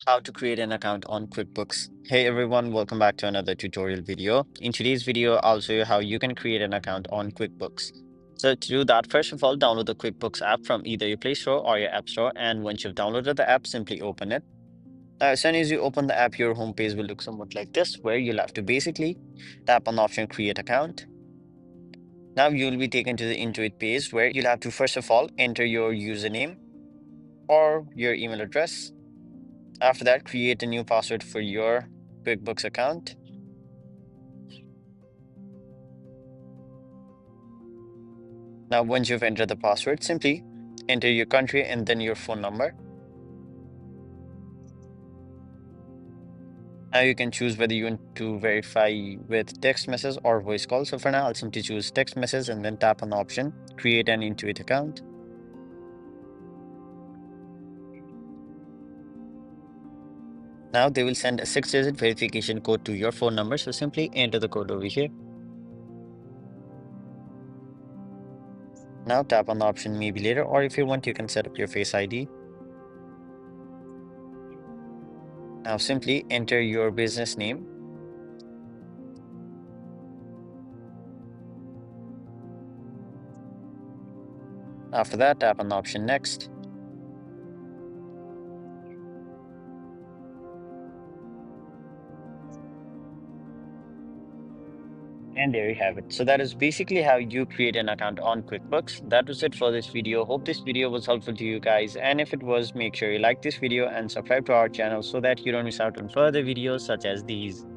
How to create an account on QuickBooks. Hey everyone, welcome back to another tutorial video. In today's video, I'll show you how you can create an account on QuickBooks. So to do that, first of all, download the QuickBooks app from either your Play Store or your App Store. And once you've downloaded the app, simply open it. Now, as soon as you open the app, your homepage will look somewhat like this, where you'll have to basically tap on the option Create Account. Now you'll be taken to the Intuit page where you'll have to first of all enter your username or your email address. After that, create a new password for your QuickBooks account. Now, once you've entered the password, simply enter your country and then your phone number. Now you can choose whether you want to verify with text message or voice call. So for now, I'll simply choose text message and then tap on the option, create an Intuit account. Now they will send a 6-digit verification code to your phone number. So simply enter the code over here. Now tap on the option maybe later, or if you want, you can set up your Face ID. Now simply enter your business name. After that, tap on the option next. And there you have it. So that is basically how you create an account on QuickBooks. That was it for this video. Hope this video was helpful to you guys. And if it was, make sure you like this video and subscribe to our channel so that you don't miss out on further videos such as these.